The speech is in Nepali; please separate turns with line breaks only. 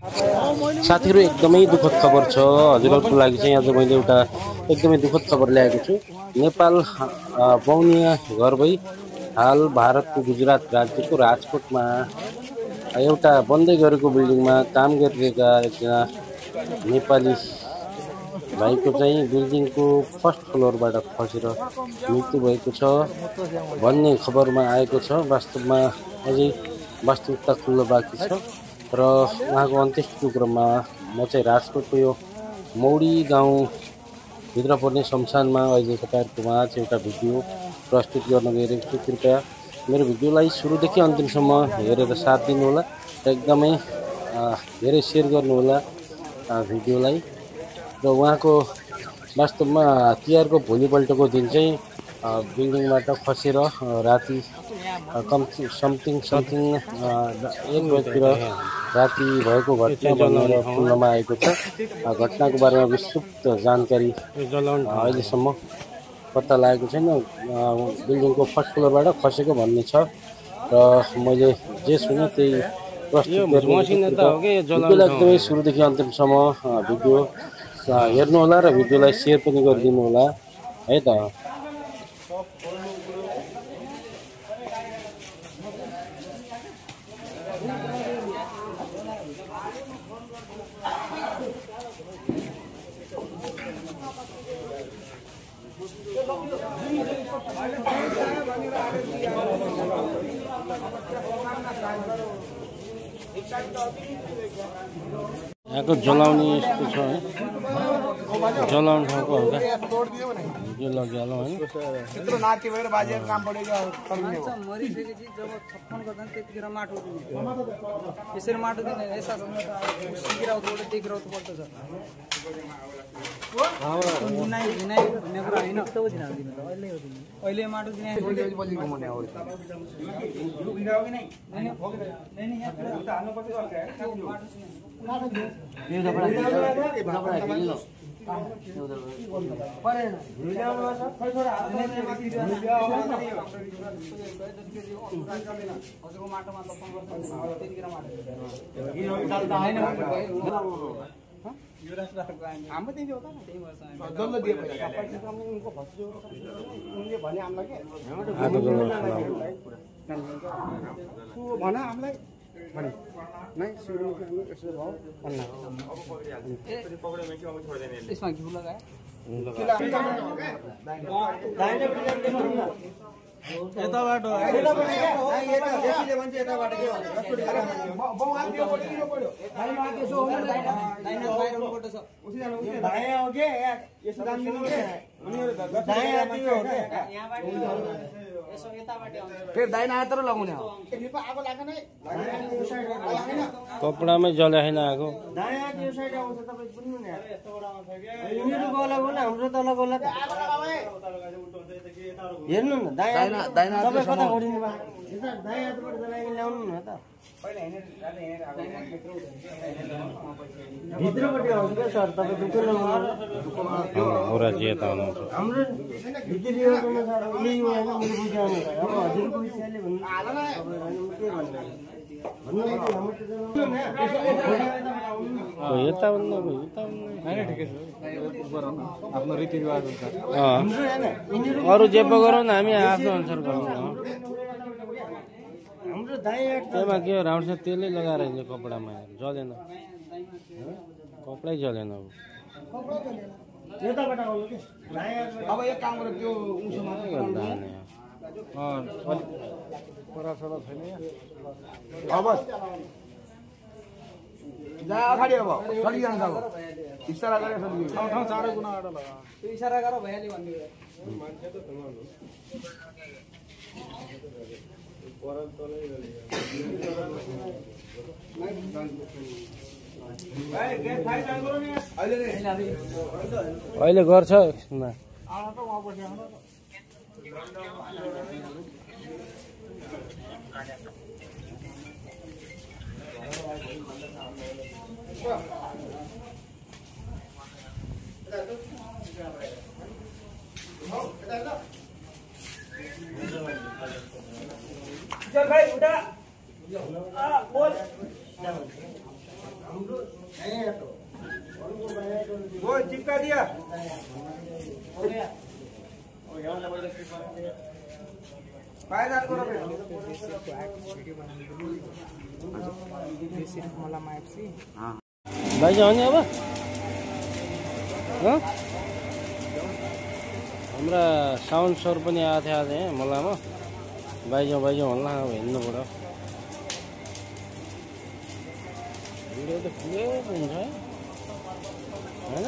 साथीहरु एकदमै दुःखद खबर छ हजुरहरुको लागि चाहिँ आज मैले एउटा एकदमै दुःखद खबर ल्याएको छु। नेपाल बौनिया घर भई हाल भारतको गुजरात राज्यको राजकोटमा एउटा बन्दै गरेको बिल्डिङमा काम गरिरहेका एकजना नेपाली भाइको चाहिँ बिल्डिङको फर्स्ट फ्लोरबाट खसेर मृत्यु भएको छ भन्ने खबरमा आएको छ। वास्तवमा अझै वास्तविकता खुल्न बाँकी छ र उहाँको अन्त्येष्टिको क्रममा म चाहिँ राजकोटको यो मौडी गाउँ भित्र पर्ने शमशानमा अहिले तपाईहरुको माझ एउटा भिडियो प्रस्तुत गर्न गइरहेको छु। कृपया मेरो भिडियोलाई सुरुदेखि अन्तिमसम्म हेरेर साथ दिनुहोला र एकदमै धेरै शेयर गर्नुहोला भिडियोलाई। र उहाँको वास्तवमा तिहारको भोलिपल्टको दिन चाहिँ बिल्डिङबाट खसेर राति समथिङ 1 बजेतिर राति भएको घटना भनेर सुन्नमा आएको छ। घटनाको बारेमा विस्तृत जानकारी अहिलेसम्म पत्ता लागेको छैन। बिल्डिङको फर्स्ट फ्लोरबाट खसेको भन्ने छ र मैले जे सुने त्यही प्रस्तुत गरेको एकदमै सुरुदेखि अन्तिमसम्म भिडियो हेर्नु होला र भिडियोलाई शेयर पनि गरिदिनु होला है त। यहाँको जलाउने यस्तो छ है, जलाउने ठाउँको होला यो लगिहालौँ हैन।
यत्रो नाति भएर बाजेको काम परेको पर्ने हो।
मरिसकेपछि जब छप्पन गर्छन् त्यतिखेर माटो दिने। यसरी माटो दिने यस्ता सिकिराउबाट देखिराउत पर्छ। बुनाइ भिनाइ भन्ने कुरा होइन। अहिले माटो दिने
बलि घुमाउने हो।
यसमा घिउ लगाए
यताबाट फेरि दाहिना हात लगाउने हो।
कपडामै जले हैन आगो
हेर्नु न
दाहिना
तपाईँ कता उडिनु भयो भित्रपट्टि आउँछ क्या सर। तपाईँ दुःख
ओराजी यता आउनुहुन्छ।
हाम्रो भित्री यही होइन मैले बुझाउनु अब हजुरको विषयले भन्नु
यता भन्नु
आफ्नो रीतिरिवाज
अरू जे पो गरौँ न हामी आफ्नो अनुसार गरौँ न।
हाम्रो दायाँ
त्यसमा के हो राउन्ड तेलै लगाएर हिँड्यो कपडामा जलेन कपडै जलेन।
यताबाट आउनु कि
अब एक काम गरेर त्यो उसमा परासरा छैन अब जा अगाडि अब चलिजान्छ। अब इसारा गरेर ठाउँ ठाउँ चाँडो गुना आडो लगा
त्यो इसारा गर भइहाल्यो भन्ने
अहिले गर्छ
चल भाई उठा बोल
वो चिपका दिया पायदान करो
भाइ जाने अब हाम्रा साउन्ड स्वर पनि आएको थियो आज यहाँ मलामा बाइजाउँ भन्ला अब हिँड्नु पऱ्यो भिडियो त क्लियर हुन्छ होइन